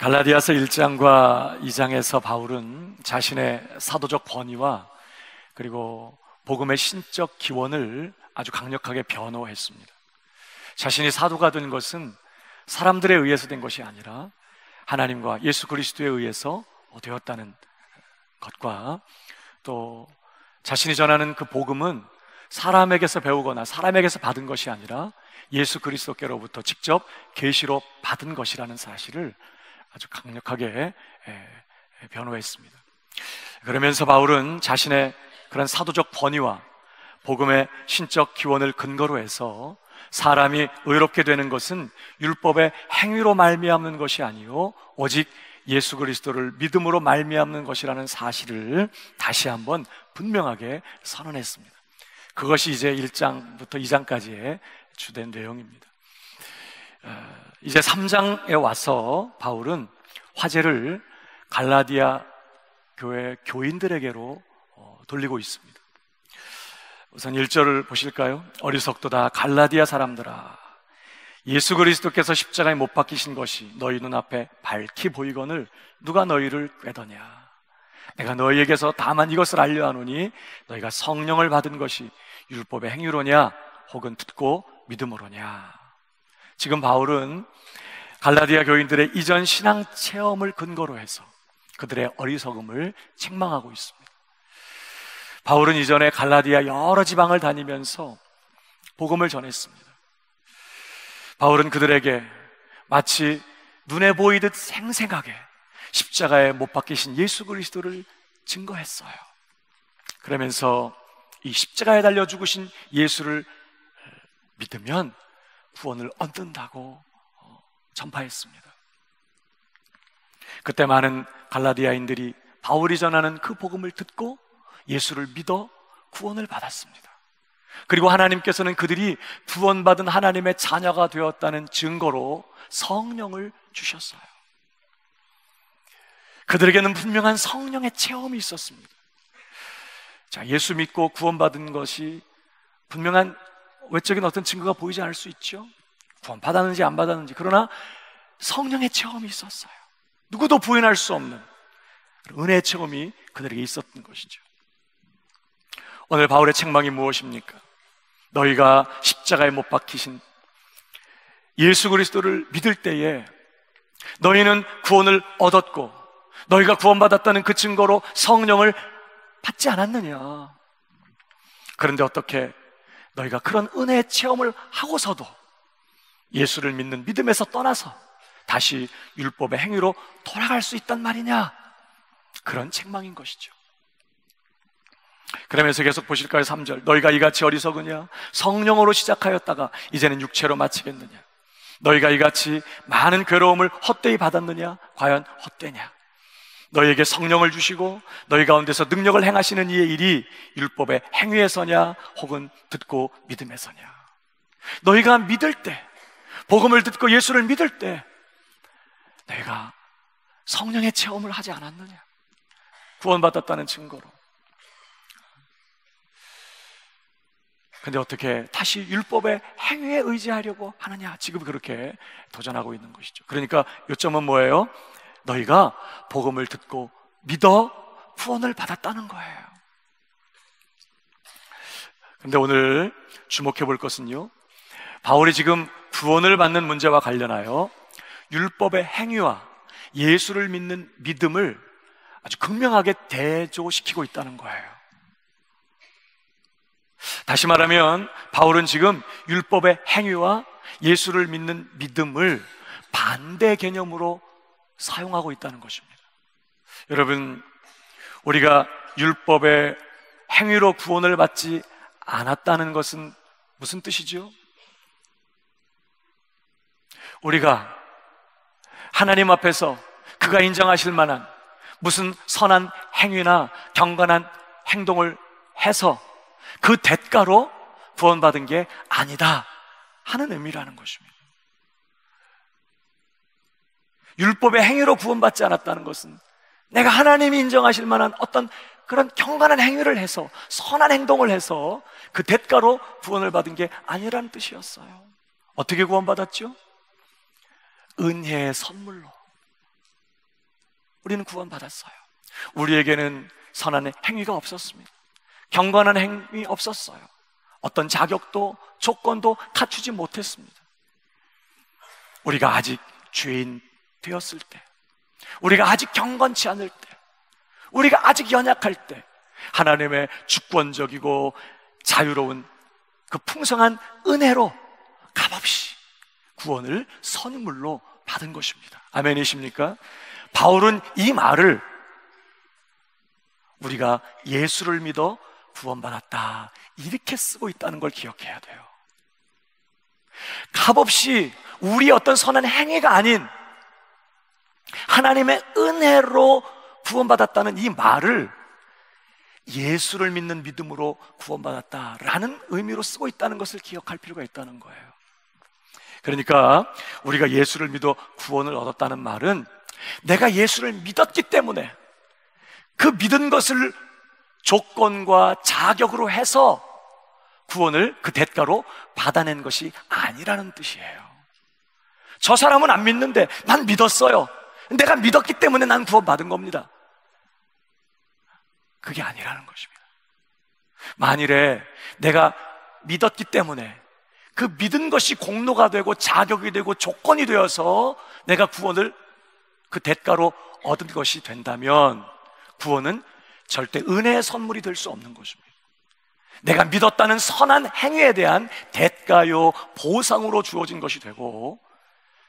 갈라디아서 1장과 2장에서 바울은 자신의 사도적 권위와 그리고 복음의 신적 기원을 아주 강력하게 변호했습니다. 자신이 사도가 된 것은 사람들에 의해서 된 것이 아니라 하나님과 예수 그리스도에 의해서 되었다는 것과, 또 자신이 전하는 그 복음은 사람에게서 배우거나 사람에게서 받은 것이 아니라 예수 그리스도께로부터 직접 계시로 받은 것이라는 사실을 아주 강력하게 변호했습니다. 그러면서 바울은 자신의 그런 사도적 권위와 복음의 신적 기원을 근거로 해서 사람이 의롭게 되는 것은 율법의 행위로 말미암는 것이 아니요 오직 예수 그리스도를 믿음으로 말미암는 것이라는 사실을 다시 한번 분명하게 선언했습니다. 그것이 이제 1장부터 2장까지의 주된 내용입니다. 이제 3장에 와서 바울은 화제를 갈라디아 교회 교인들에게로 돌리고 있습니다. 우선 1절을 보실까요? 어리석도다 갈라디아 사람들아, 예수 그리스도께서 십자가에 못 박히신 것이 너희 눈앞에 밝히 보이거늘 누가 너희를 꾀더냐? 내가 너희에게서 다만 이것을 알려 하노니 너희가 성령을 받은 것이 율법의 행위로냐 혹은 듣고 믿음으로냐? 지금 바울은 갈라디아 교인들의 이전 신앙 체험을 근거로 해서 그들의 어리석음을 책망하고 있습니다. 바울은 이전에 갈라디아 여러 지방을 다니면서 복음을 전했습니다. 바울은 그들에게 마치 눈에 보이듯 생생하게 십자가에 못 박히신 예수 그리스도를 증거했어요. 그러면서 이 십자가에 달려 죽으신 예수를 믿으면 구원을 얻는다고 전파했습니다. 그때 많은 갈라디아인들이 바울이 전하는 그 복음을 듣고 예수를 믿어 구원을 받았습니다. 그리고 하나님께서는 그들이 구원받은 하나님의 자녀가 되었다는 증거로 성령을 주셨어요. 그들에게는 분명한 성령의 체험이 있었습니다. 자, 예수 믿고 구원받은 것이 분명한 외적인 어떤 증거가 보이지 않을 수 있죠. 구원받았는지 안 받았는지. 그러나 성령의 체험이 있었어요. 누구도 부인할 수 없는 은혜의 체험이 그들에게 있었던 것이죠. 오늘 바울의 책망이 무엇입니까? 너희가 십자가에 못 박히신 예수 그리스도를 믿을 때에 너희는 구원을 얻었고 너희가 구원받았다는 그 증거로 성령을 받지 않았느냐? 그런데 어떻게 너희가 그런 은혜의 체험을 하고서도 예수를 믿는 믿음에서 떠나서 다시 율법의 행위로 돌아갈 수 있단 말이냐? 그런 책망인 것이죠. 그러면서 계속 보실까요? 3절, 너희가 이같이 어리석으냐? 성령으로 시작하였다가 이제는 육체로 마치겠느냐? 너희가 이같이 많은 괴로움을 헛되이 받았느냐? 과연 헛되냐? 너희에게 성령을 주시고 너희 가운데서 능력을 행하시는 이의 일이 율법의 행위에서냐 혹은 듣고 믿음에서냐? 너희가 믿을 때, 복음을 듣고 예수를 믿을 때 내가 성령의 체험을 하지 않았느냐? 구원받았다는 증거로. 근데 어떻게 다시 율법의 행위에 의지하려고 하느냐? 지금 그렇게 도전하고 있는 것이죠. 그러니까 요점은 뭐예요? 너희가 복음을 듣고 믿어 구원을 받았다는 거예요. 근데 오늘 주목해 볼 것은요, 바울이 지금 구원을 받는 문제와 관련하여 율법의 행위와 예수를 믿는 믿음을 아주 극명하게 대조시키고 있다는 거예요. 다시 말하면 바울은 지금 율법의 행위와 예수를 믿는 믿음을 반대 개념으로 사용하고 있다는 것입니다. 여러분, 우리가 율법의 행위로 구원을 받지 않았다는 것은 무슨 뜻이죠? 우리가 하나님 앞에서 그가 인정하실 만한 무슨 선한 행위나 경건한 행동을 해서 그 대가로 구원받은 게 아니다 하는 의미라는 것입니다. 율법의 행위로 구원받지 않았다는 것은 내가 하나님이 인정하실 만한 어떤 그런 경건한 행위를 해서 선한 행동을 해서 그 대가로 구원을 받은 게 아니라는 뜻이었어요. 어떻게 구원받았죠? 은혜의 선물로. 우리는 구원받았어요. 우리에게는 선한 행위가 없었습니다. 경건한 행위 없었어요. 어떤 자격도 조건도 갖추지 못했습니다. 우리가 아직 죄인 되었을 때, 우리가 아직 경건치 않을 때, 우리가 아직 연약할 때 하나님의 주권적이고 자유로운 그 풍성한 은혜로 값없이 구원을 선물로 받은 것입니다. 아멘이십니까? 바울은 이 말을 우리가 예수를 믿어 구원받았다 이렇게 쓰고 있다는 걸 기억해야 돼요. 값없이 우리 어떤 선한 행위가 아닌 하나님의 은혜로 구원받았다는 이 말을 예수를 믿는 믿음으로 구원받았다라는 의미로 쓰고 있다는 것을 기억할 필요가 있다는 거예요. 그러니까 우리가 예수를 믿어 구원을 얻었다는 말은 내가 예수를 믿었기 때문에 그 믿은 것을 조건과 자격으로 해서 구원을 그 대가로 받아낸 것이 아니라는 뜻이에요. 저 사람은 안 믿는데 난 믿었어요. 내가 믿었기 때문에 난 구원받은 겁니다. 그게 아니라는 것입니다. 만일에 내가 믿었기 때문에 그 믿은 것이 공로가 되고 자격이 되고 조건이 되어서 내가 구원을 그 대가로 얻은 것이 된다면 구원은 절대 은혜의 선물이 될 수 없는 것입니다. 내가 믿었다는 선한 행위에 대한 대가요 보상으로 주어진 것이 되고,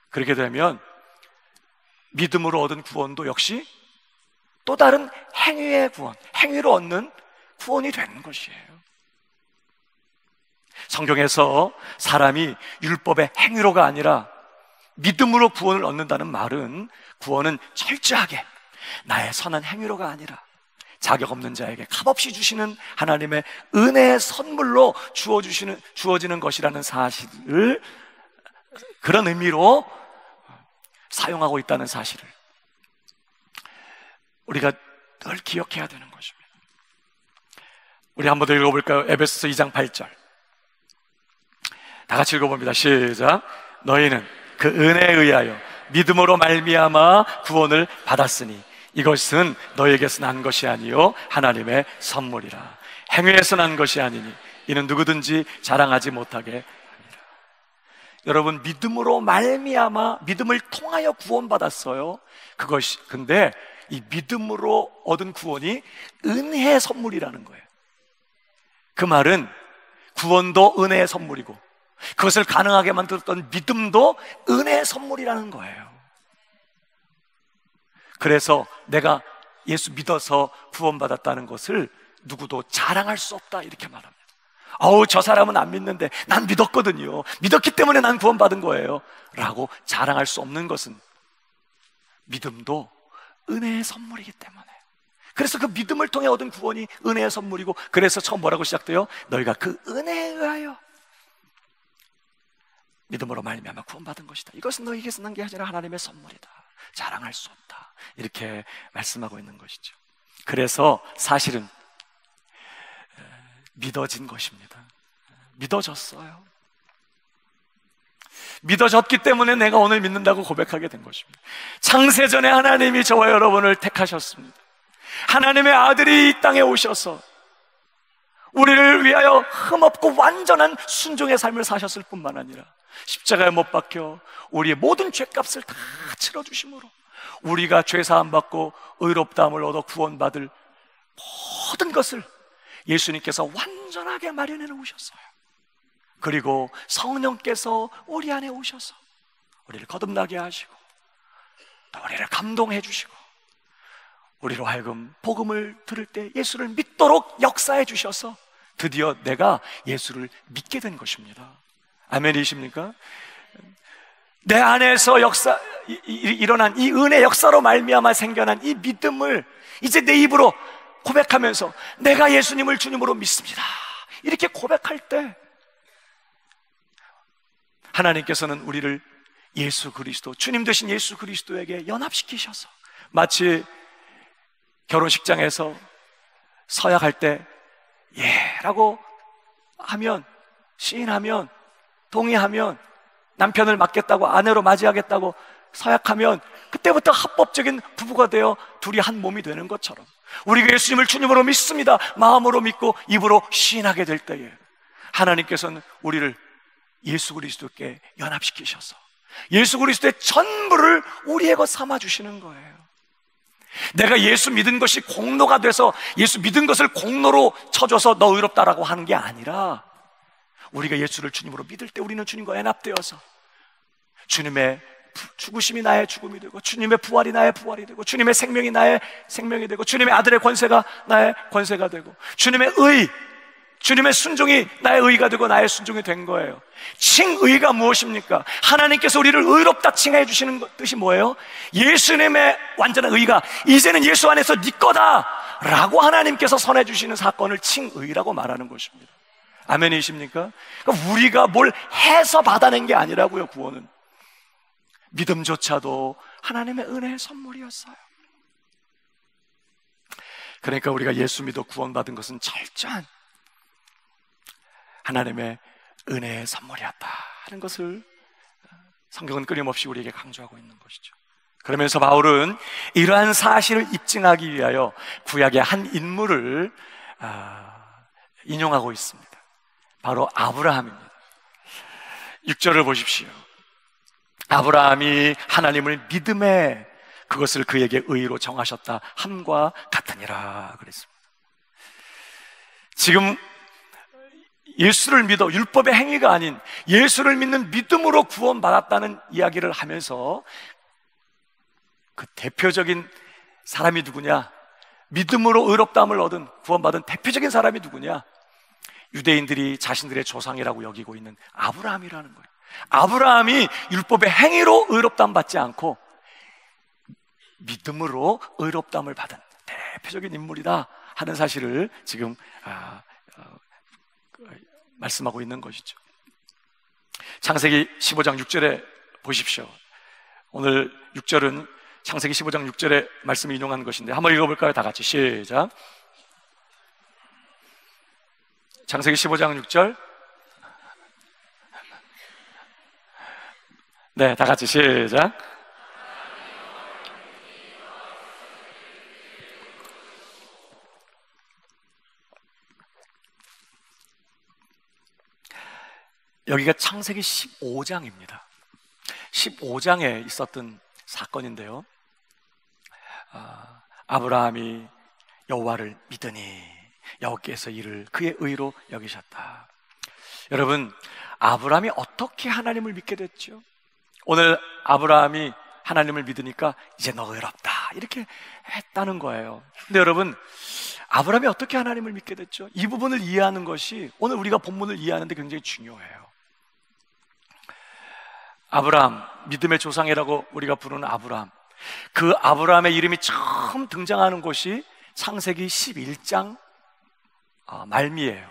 그렇게 되면 믿음으로 얻은 구원도 역시 또 다른 행위의 구원, 행위로 얻는 구원이 되는 것이에요. 성경에서 사람이 율법의 행위로가 아니라 믿음으로 구원을 얻는다는 말은 구원은 철저하게 나의 선한 행위로가 아니라 자격 없는 자에게 값없이 주시는 하나님의 은혜의 선물로 주어지는 것이라는 사실을, 그런 의미로 사용하고 있다는 사실을 우리가 늘 기억해야 되는 것입니다. 우리 한번 더 읽어볼까요? 에베소서 2장 8절 다 같이 읽어봅니다. 시작. 너희는 그 은혜에 의하여 믿음으로 말미암아 구원을 받았으니 이것은 너희에게서 난 것이 아니요 하나님의 선물이라. 행위에서 난 것이 아니니 이는 누구든지 자랑하지 못하게 하니라. 여러분, 믿음으로 말미암아, 믿음을 통하여 구원받았어요. 그것이, 근데 이 믿음으로 얻은 구원이 은혜의 선물이라는 거예요. 그 말은 구원도 은혜의 선물이고 그것을 가능하게 만들었던 믿음도 은혜의 선물이라는 거예요. 그래서 내가 예수 믿어서 구원받았다는 것을 누구도 자랑할 수 없다 이렇게 말합니다. 저 사람은 안 믿는데 난 믿었거든요. 믿었기 때문에 난 구원받은 거예요 라고 자랑할 수 없는 것은 믿음도 은혜의 선물이기 때문에, 그래서 그 믿음을 통해 얻은 구원이 은혜의 선물이고, 그래서 처음 뭐라고 시작돼요? 너희가 그 은혜에 의하여 믿음으로 말미암아 구원받은 것이다. 이것은 너희에게서 난 게 아니라 하나님의 선물이다. 자랑할 수 없다. 이렇게 말씀하고 있는 것이죠. 그래서 사실은 믿어진 것입니다. 믿어졌어요. 믿어졌기 때문에 내가 오늘 믿는다고 고백하게 된 것입니다. 창세전에 하나님이 저와 여러분을 택하셨습니다. 하나님의 아들이 이 땅에 오셔서 우리를 위하여 흠없고 완전한 순종의 삶을 사셨을 뿐만 아니라 십자가에 못 박혀 우리의 모든 죄값을 다 치러주심으로 우리가 죄사함 받고 의롭다함을 얻어 구원받을 모든 것을 예수님께서 완전하게 마련해 놓으셨어요. 그리고 성령께서 우리 안에 오셔서 우리를 거듭나게 하시고 또 우리를 감동해 주시고 우리로 하여금 복음을 들을 때 예수를 믿도록 역사해 주셔서 드디어 내가 예수를 믿게 된 것입니다. 아멘이십니까? 내 안에서 일어난 이 은혜 역사로 말미암아 생겨난 이 믿음을 이제 내 입으로 고백하면서 내가 예수님을 주님으로 믿습니다 이렇게 고백할 때 하나님께서는 우리를 예수 그리스도, 주님 되신 예수 그리스도에게 연합시키셔서 마치 결혼식장에서 서약할 때 예 라고 하면, 시인하면, 동의하면 남편을 맡겠다고, 아내로 맞이하겠다고 서약하면 그때부터 합법적인 부부가 되어 둘이 한 몸이 되는 것처럼, 우리가 예수님을 주님으로 믿습니다, 마음으로 믿고 입으로 시인하게 될 때에 하나님께서는 우리를 예수 그리스도께 연합시키셔서 예수 그리스도의 전부를 우리의 것 삼아주시는 거예요. 내가 예수 믿은 것이 공로가 돼서 예수 믿은 것을 공로로 쳐줘서 너 의롭다라고 하는 게 아니라, 우리가 예수를 주님으로 믿을 때 우리는 주님과 연합되어서 주님의 죽으심이 나의 죽음이 되고, 주님의 부활이 나의 부활이 되고, 주님의 생명이 나의 생명이 되고, 주님의 아들의 권세가 나의 권세가 되고, 주님의 의, 주님의 순종이 나의 의가 되고 나의 순종이 된 거예요. 칭의가 무엇입니까? 하나님께서 우리를 의롭다 칭해 주시는 뜻이 뭐예요? 예수님의 완전한 의가 이제는 예수 안에서 네 거다 라고 하나님께서 선해 주시는 사건을 칭의라고 말하는 것입니다. 아멘이십니까? 그러니까 우리가 뭘 해서 받아낸 게 아니라고요. 구원은 믿음조차도 하나님의 은혜의 선물이었어요. 그러니까 우리가 예수 믿어 구원받은 것은 철저한 하나님의 은혜의 선물이었다 하는 것을 성경은 끊임없이 우리에게 강조하고 있는 것이죠. 그러면서 바울은 이러한 사실을 입증하기 위하여 구약의 한 인물을 인용하고 있습니다. 바로 아브라함입니다. 6절을 보십시오. 아브라함이 하나님을 믿음에 그것을 그에게 의로 정하셨다 함과 같으니라 그랬습니다. 지금 예수를 믿어 율법의 행위가 아닌 예수를 믿는 믿음으로 구원받았다는 이야기를 하면서 그 대표적인 사람이 누구냐? 믿음으로 의롭다함을 얻은 구원받은 대표적인 사람이 누구냐? 유대인들이 자신들의 조상이라고 여기고 있는 아브라함이라는 거예요. 아브라함이 율법의 행위로 의롭다함 받지 않고 믿음으로 의롭다함을 받은 대표적인 인물이다 하는 사실을 지금 말씀하고 있는 것이죠. 창세기 15장 6절에 보십시오. 오늘 6절은 창세기 15장 6절의 말씀을 인용한 것인데 한번 읽어볼까요? 다 같이 시작. 창세기 15장 6절. 네, 다 같이 시작. 여기가 창세기 15장입니다. 15장에 있었던 사건인데요. 아브라함이 여호와를 믿으니 여호와께서 이를 그의 의로 여기셨다. 여러분, 아브라함이 어떻게 하나님을 믿게 됐죠? 오늘 아브라함이 하나님을 믿으니까 이제 너 의롭다 이렇게 했다는 거예요. 근데 여러분, 아브라함이 어떻게 하나님을 믿게 됐죠? 이 부분을 이해하는 것이 오늘 우리가 본문을 이해하는데 굉장히 중요해요. 아브라함, 믿음의 조상이라고 우리가 부르는 아브라함, 그 아브라함의 이름이 처음 등장하는 곳이 창세기 11장 말미에요.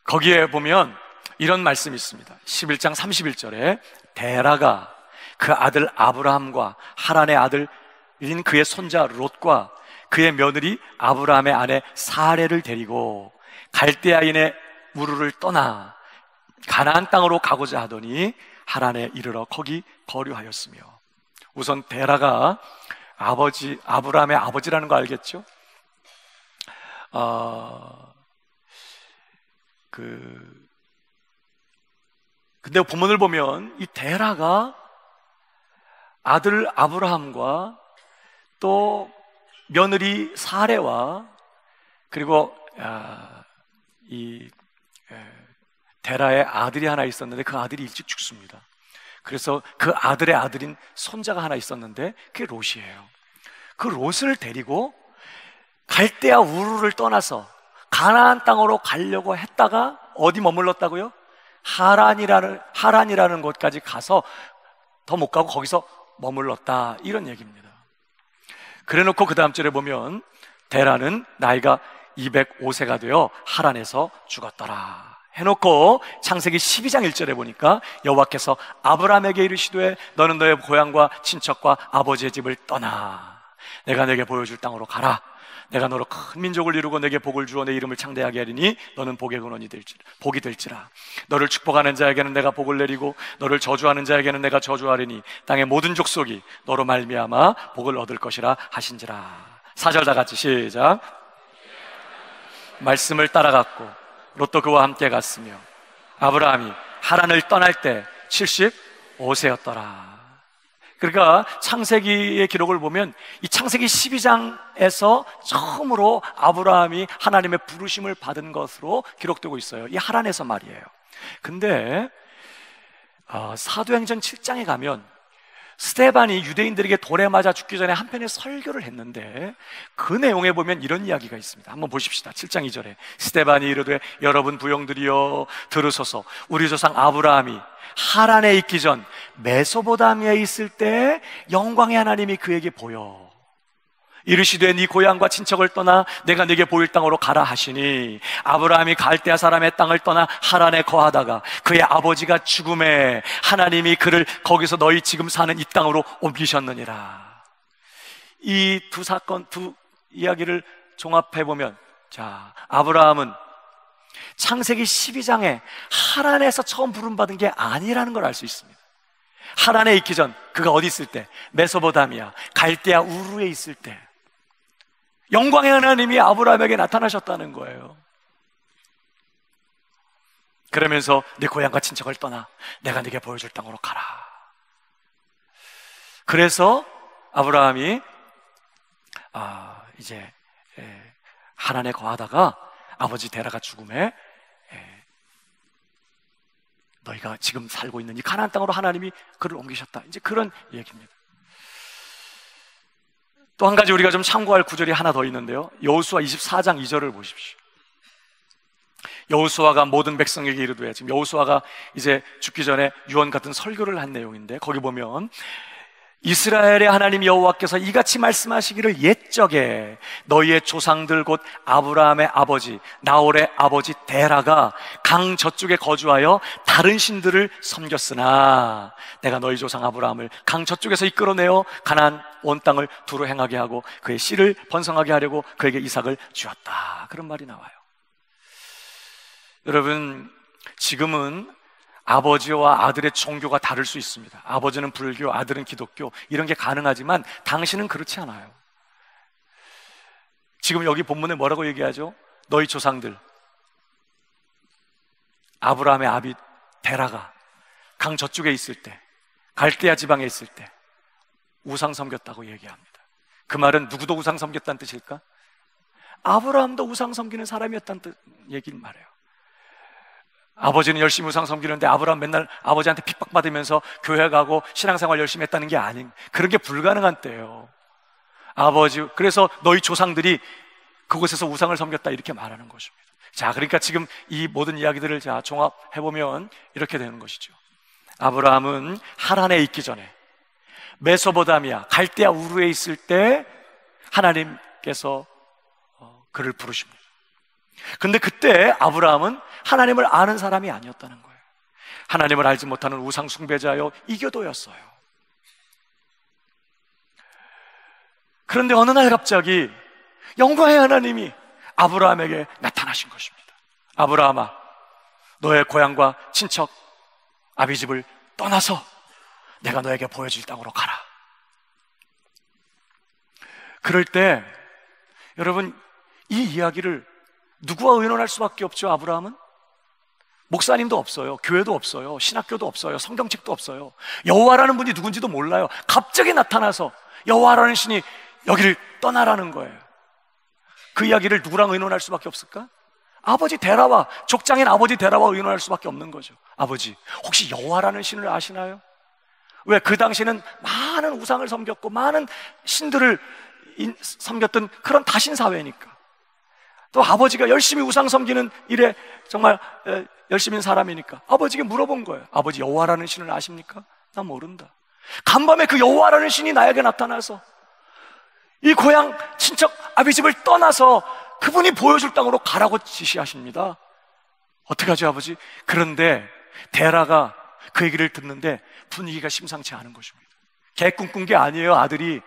거기에 보면 이런 말씀이 있습니다. 11장 31절에 데라가 그 아들 아브라함과 하란의 아들인 그의 손자 롯과 그의 며느리 아브라함의 아내 사레를 데리고 갈대아인의 우르를 떠나 가나안 땅으로 가고자 하더니 하란에 이르러 거기 거류하였으며, 우선 데라가 아브라함의 아버지라는 거 알겠죠? 근데 본문을 보면 이 데라가 아들 아브라함과 또 며느리 사레와 그리고 이 데라의 아들이 하나 있었는데 그 아들이 일찍 죽습니다. 그래서 그 아들의 아들인 손자가 하나 있었는데 그게 롯이에요. 그 롯을 데리고 갈대아 우르를 떠나서 가나안 땅으로 가려고 했다가 어디 머물렀다고요? 하란이라는 곳까지 가서 더 못 가고 거기서 머물렀다, 이런 얘기입니다. 그래놓고 그 다음 절에 보면 데라는 나이가 205세가 되어 하란에서 죽었더라 해놓고 창세기 12장 1절에 보니까 여호와께서 아브라함에게 이르시되 너는 너의 고향과 친척과 아버지의 집을 떠나 내가 내게 보여줄 땅으로 가라. 내가 너로 큰 민족을 이루고 내게 복을 주어 내 이름을 창대하게 하리니 너는 복의 근원이 복이 될지라. 너를 축복하는 자에게는 내가 복을 내리고 너를 저주하는 자에게는 내가 저주하리니 땅의 모든 족속이 너로 말미암아 복을 얻을 것이라 하신지라. 4절 다 같이 시작. 말씀을 따라갔고 롯도 그와 함께 갔으며 아브라함이 하란을 떠날 때 75세였더라. 그러니까 창세기의 기록을 보면 이 창세기 12장에서 처음으로 아브라함이 하나님의 부르심을 받은 것으로 기록되고 있어요. 이 하란에서 말이에요. 근데 사도행전 7장에 가면 스데반이 유대인들에게 돌에 맞아 죽기 전에 한편의 설교를 했는데 그 내용에 보면 이런 이야기가 있습니다. 한번 보십시다. 7장 2절에 스데반이 이르되 여러분 부형들이여 들으소서. 우리 조상 아브라함이 하란에 있기 전 메소포타미아에 있을 때 영광의 하나님이 그에게 보여 이르시되 네 고향과 친척을 떠나 내가 네게 보일 땅으로 가라 하시니 아브라함이 갈대아 사람의 땅을 떠나 하란에 거하다가 그의 아버지가 죽음에 하나님이 그를 거기서 너희 지금 사는 이 땅으로 옮기셨느니라. 이 두 사건, 두 이야기를 종합해보면, 자, 아브라함은 창세기 12장에 하란에서 처음 부름받은 게 아니라는 걸 알 수 있습니다. 하란에 있기 전 그가 어디 있을 때? 메소포타미아 갈대아 우르에 있을 때 영광의 하나님이 아브라함에게 나타나셨다는 거예요. 그러면서 네 고향과 친척을 떠나 내가 네게 보여줄 땅으로 가라. 그래서 아브라함이 이제 하란에 거하다가 아버지 데라가 죽음에 너희가 지금 살고 있는 이 가나안 땅으로 하나님이 그를 옮기셨다. 이제 그런 얘기입니다. 또 한 가지 우리가 좀 참고할 구절이 하나 더 있는데요. 여호수아 24장 2절을 보십시오. 여호수아가 모든 백성에게 이르되, 지금 여호수아가 이제 죽기 전에 유언 같은 설교를 한 내용인데 거기 보면 이스라엘의 하나님 여호와께서 이같이 말씀하시기를 옛적에 너희의 조상들 곧 아브라함의 아버지 나홀의 아버지 데라가 강 저쪽에 거주하여 다른 신들을 섬겼으나 내가 너희 조상 아브라함을 강 저쪽에서 이끌어내어 가나안 온 땅을 두루 행하게 하고 그의 씨를 번성하게 하려고 그에게 이삭을 주었다. 그런 말이 나와요. 여러분, 지금은 아버지와 아들의 종교가 다를 수 있습니다. 아버지는 불교, 아들은 기독교, 이런 게 가능하지만 당신은 그렇지 않아요. 지금 여기 본문에 뭐라고 얘기하죠? 너희 조상들 아브라함의 아비 데라가 강 저쪽에 있을 때, 갈대아 지방에 있을 때 우상 섬겼다고 얘기합니다. 그 말은 누구도 우상 섬겼다는 뜻일까? 아브라함도 우상 섬기는 사람이었다는 얘기를 말해요. 아버지는 열심히 우상 섬기는데 아브라함 맨날 아버지한테 핍박받으면서 교회 가고 신앙생활 열심히 했다는 게 아닌, 그런 게 불가능한 때예요. 그래서 너희 조상들이 그곳에서 우상을 섬겼다 이렇게 말하는 것입니다. 자, 그러니까 지금 이 모든 이야기들을 종합해보면 이렇게 되는 것이죠. 아브라함은 하란에 있기 전에 메소포타미아 갈대아 우르에 있을 때 하나님께서 그를 부르십니다. 근데 그때 아브라함은 하나님을 아는 사람이 아니었다는 거예요. 하나님을 알지 못하는 우상 숭배자요 이교도였어요. 그런데 어느 날 갑자기 영광의 하나님이 아브라함에게 나타나신 것입니다. 아브라함아, 너의 고향과 친척 아비집을 떠나서 내가 너에게 보여줄 땅으로 가라. 그럴 때 여러분, 이 이야기를 누구와 의논할 수밖에 없죠. 아브라함은 목사님도 없어요, 교회도 없어요, 신학교도 없어요, 성경책도 없어요. 여호와라는 분이 누군지도 몰라요. 갑자기 나타나서 여호와라는 신이 여기를 떠나라는 거예요. 그 이야기를 누구랑 의논할 수밖에 없을까? 아버지 데라와, 족장인 아버지 데라와 의논할 수밖에 없는 거죠. 아버지, 혹시 여호와라는 신을 아시나요? 왜? 그 당시에는 많은 우상을 섬겼고 많은 신들을 섬겼던 그런 다신사회니까. 또 아버지가 열심히 우상 섬기는 일에 정말 열심인 사람이니까 아버지에게 물어본 거예요. 아버지, 여호와라는 신을 아십니까? 나 모른다. 간밤에 그 여호와라는 신이 나에게 나타나서 이 고향 친척 아비집을 떠나서 그분이 보여줄 땅으로 가라고 지시하십니다. 어떡하죠, 아버지? 그런데 데라가 그 얘기를 듣는데 분위기가 심상치 않은 것입니다. 개 꿈꾼 게 아니에요. 아들이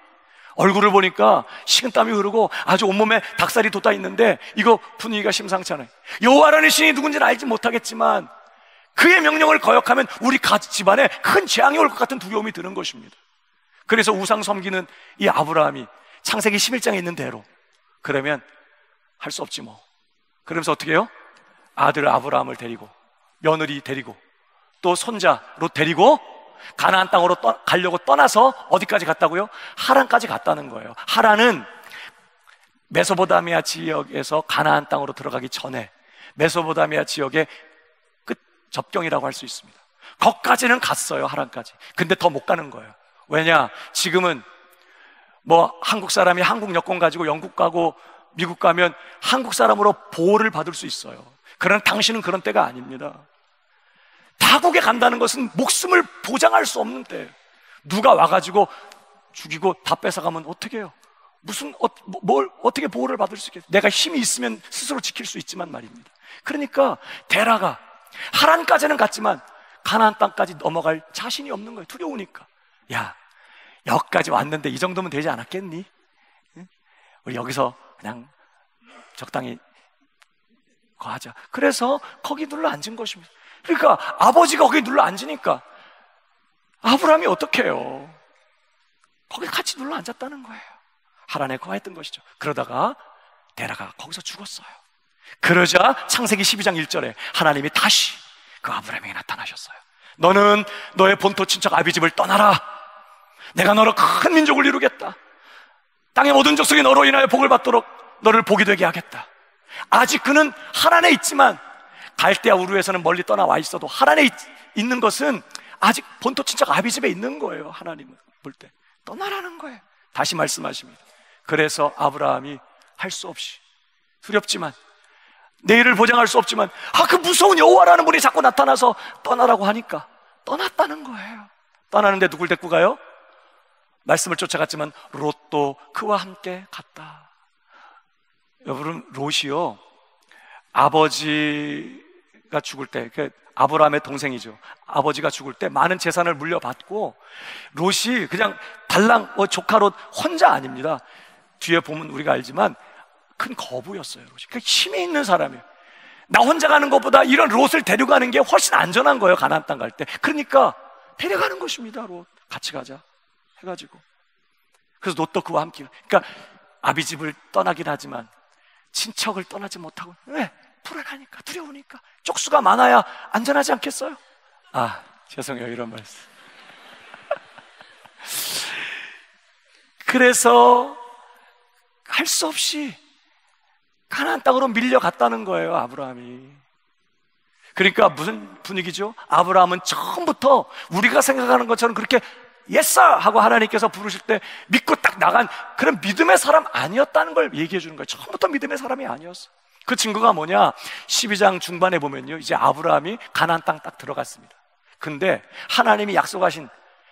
얼굴을 보니까 식은땀이 흐르고 아주 온몸에 닭살이 돋아 있는데 이거 분위기가 심상치 않아요. 여호와라는 신이 누군지는 알지 못하겠지만 그의 명령을 거역하면 우리 집안에 큰 재앙이 올 것 같은 두려움이 드는 것입니다. 그래서 우상 섬기는 이 아브라함이 창세기 11장에 있는 대로 그러면 할 수 없지 뭐. 그러면서 어떻게 해요? 아들 아브라함을 데리고 며느리 데리고 또 손자 롯 데리고 가나안 땅으로 가려고 떠나서 어디까지 갔다고요? 하란까지 갔다는 거예요. 하란은 메소포타미아 지역에서 가나안 땅으로 들어가기 전에 메소포타미아 지역의 끝 접경이라고 할 수 있습니다. 거기까지는 갔어요. 하란까지. 근데 더 못 가는 거예요. 왜냐? 지금은 뭐 한국 사람이 한국 여권 가지고 영국 가고 미국 가면 한국 사람으로 보호를 받을 수 있어요. 그러나 당신은 그런 때가 아닙니다. 타국에 간다는 것은 목숨을 보장할 수 없는 때예요. 누가 와가지고 죽이고 다 뺏어가면 어떻게 해요? 뭘 어떻게 보호를 받을 수 있겠어요? 내가 힘이 있으면 스스로 지킬 수 있지만 말입니다. 그러니까 데라가 하란까지는 갔지만 가나안 땅까지 넘어갈 자신이 없는 거예요. 두려우니까. 야, 여기까지 왔는데 이 정도면 되지 않았겠니? 우리 여기서 그냥 적당히 하자. 그래서 거기 눌러 앉은 것입니다. 그러니까 아버지가 거기 눌러 앉으니까 아브라함이 어떻게 해요? 거기 같이 눌러 앉았다는 거예요. 하란에 거했던 것이죠. 그러다가 데라가 거기서 죽었어요. 그러자 창세기 12장 1절에 하나님이 다시 그 아브라함에게 나타나셨어요. 너는 너의 본토 친척 아비집을 떠나라. 내가 너로 큰 민족을 이루겠다. 땅의 모든 족속이 너로 인하여 복을 받도록 너를 복이 되게 하겠다. 아직 그는 하란에 있지만 갈대아 우르에서는 멀리 떠나와 있어도 하란에 있는 것은 아직 본토 친척 아비집에 있는 거예요. 하나님은 볼 때 떠나라는 거예요. 다시 말씀하십니다. 그래서 아브라함이 할 수 없이 두렵지만 내일을 보장할 수 없지만 그 무서운 여호와라는 분이 자꾸 나타나서 떠나라고 하니까 떠났다는 거예요. 떠나는데 누굴 데리고 가요? 말씀을 쫓아갔지만 롯도 그와 함께 갔다. 여러분, 롯이요 아버지가 죽을 때, 아브라함의 동생이죠. 아버지가 죽을 때 많은 재산을 물려받고 롯이 그냥 달랑 조카 롯 혼자 아닙니다. 뒤에 보면 우리가 알지만 큰 거부였어요. 롯이. 그러니까 힘이 있는 사람이에요. 나 혼자 가는 것보다 이런 롯을 데려가는 게 훨씬 안전한 거예요. 가나안 땅 갈 때. 그러니까 데려가는 것입니다. 롯 같이 가자 해가지고. 그래서 롯도 그와 함께. 그러니까 아비집을 떠나긴 하지만 친척을 떠나지 못하고. 왜? 불안하니까, 두려우니까. 쪽수가 많아야 안전하지 않겠어요? 죄송해요, 이런 말씀. 그래서 할 수 없이 가나안 땅으로 밀려갔다는 거예요, 아브라함이. 그러니까 무슨 분위기죠? 아브라함은 처음부터 우리가 생각하는 것처럼 그렇게 yes sir 하고 하나님께서 부르실 때 믿고 딱 나간 그런 믿음의 사람 아니었다는 걸 얘기해 주는 거예요. 처음부터 믿음의 사람이 아니었어. 그 증거가 뭐냐? 12장 중반에 보면요, 이제 아브라함이 가나안 땅 딱 들어갔습니다. 근데 하나님이 약속하신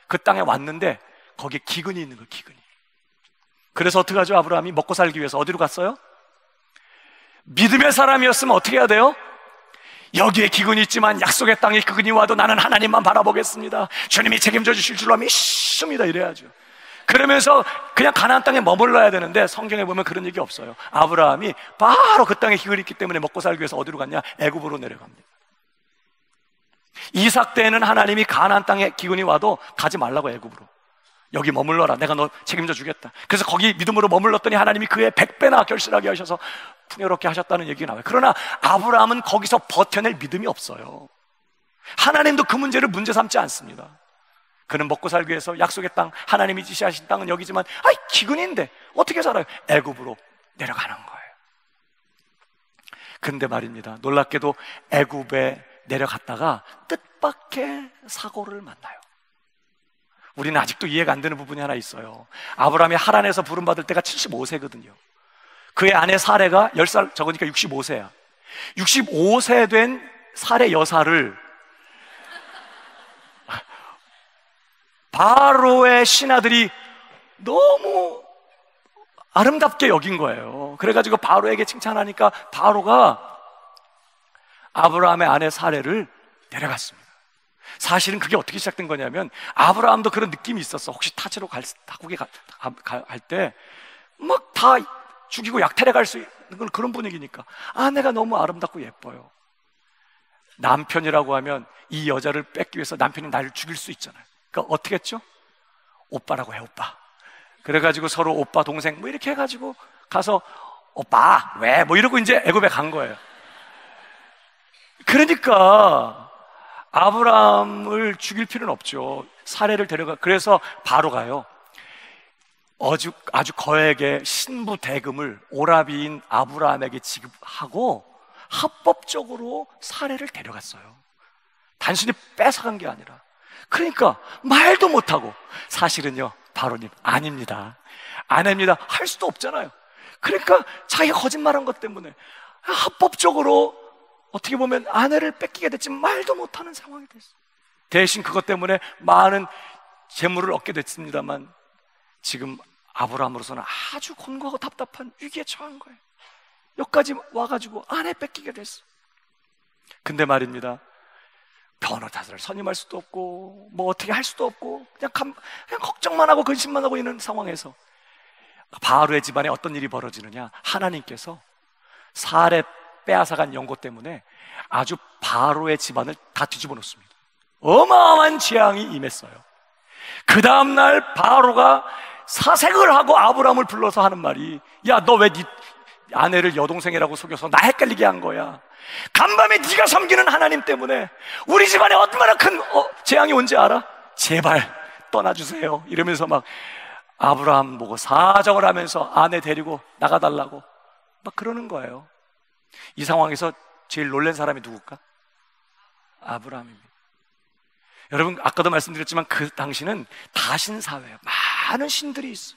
그 땅에 왔는데 거기에 기근이 있는 거예요. 기근이. 그래서 어떻게 하죠? 아브라함이 먹고 살기 위해서 어디로 갔어요? 믿음의 사람이었으면 어떻게 해야 돼요? 여기에 기근이 있지만 약속의 땅에 기근이 와도 나는 하나님만 바라보겠습니다. 주님이 책임져 주실 줄로 믿습니다. 이래야죠. 그러면서 그냥 가나안 땅에 머물러야 되는데 성경에 보면 그런 얘기 없어요. 아브라함이 바로 그 땅에 기근이 있기 때문에 먹고 살기 위해서 어디로 갔냐? 애굽으로 내려갑니다. 이삭 때에는 하나님이 가나안 땅에 기근이 와도 가지 말라고 애굽으로. 여기 머물러라. 내가 너 책임져 주겠다. 그래서 거기 믿음으로 머물렀더니 하나님이 그의 100배나 결실하게 하셔서 풍요롭게 하셨다는 얘기가 나와요. 그러나 아브라함은 거기서 버텨낼 믿음이 없어요. 하나님도 그 문제를 문제 삼지 않습니다. 그는 먹고 살기 위해서 약속의 땅, 하나님이 지시하신 땅은 여기지만 기근인데 어떻게 살아요? 애굽으로 내려가는 거예요. 근데 말입니다, 놀랍게도 애굽에 내려갔다가 뜻밖의 사고를 만나요. 우리는 아직도 이해가 안 되는 부분이 하나 있어요. 아브라함이 하란에서 부름받을 때가 75세거든요. 그의 아내 사레가 10살 적으니까 65세야. 65세 된 사레 여사를 바로의 신하들이 너무 아름답게 여긴 거예요. 그래가지고 바로에게 사실은 그게 어떻게 시작된 거냐면 아브라함도 그런 느낌이 있었어. 혹시 타지로 타국에 갈 때 막 다 죽이고 약탈해 갈 수 있는 그런 분위기니까 아내가 너무 아름답고 예뻐요. 남편이라고 하면 이 여자를 뺏기 위해서 남편이 나를 죽일 수 있잖아요. 그러니까 어떻게 했죠? 오빠라고 해, 오빠. 그래가지고 서로 오빠, 동생 뭐 이렇게 해가지고 가서 오빠 왜? 뭐 이러고 이제 애굽에 간 거예요. 그러니까 아브라함을 죽일 필요는 없죠. 사례를 데려가. 그래서 바로 가요. 아주 거액의 신부 대금을 오라비인 아브라함에게 지급하고 합법적으로 사례를 데려갔어요. 단순히 뺏어간 게 아니라. 그러니까 말도 못하고, 사실은요 바로님 아닙니다, 아닙니다 할 수도 없잖아요. 그러니까 자기가 거짓말한 것 때문에 합법적으로 어떻게 보면 아내를 뺏기게 됐지만 말도 못하는 상황이 됐어요. 대신 그것 때문에 많은 재물을 얻게 됐습니다만 지금 아브라함으로서는 아주 곤고하고 답답한 위기에 처한 거예요. 여기까지 와가지고 아내 뺏기게 됐어. 근데 말입니다, 변호사를 선임할 수도 없고 뭐 어떻게 할 수도 없고 그냥 걱정만 하고 근심만 하고 있는 상황에서 바로의 집안에 어떤 일이 벌어지느냐, 하나님께서 사례 빼앗아간 연고 때문에 아주 바로의 집안을 다 뒤집어 놓습니다. 어마어마한 재앙이 임했어요. 그 다음날 바로가 사색을 하고 아브라함을 불러서 하는 말이, 야 너 왜 네 아내를 여동생이라고 속여서 나 헷갈리게 한 거야. 간밤에 네가 섬기는 하나님 때문에 우리 집안에 얼마나 큰 재앙이 온지 알아? 제발 떠나주세요 이러면서 막 아브라함 보고 사정을 하면서 아내 데리고 나가달라고 막 그러는 거예요. 이 상황에서 제일 놀란 사람이 누굴까? 아브라함입니다. 여러분, 아까도 말씀드렸지만 그 당시는 다신사회예요. 많은 신들이 있어.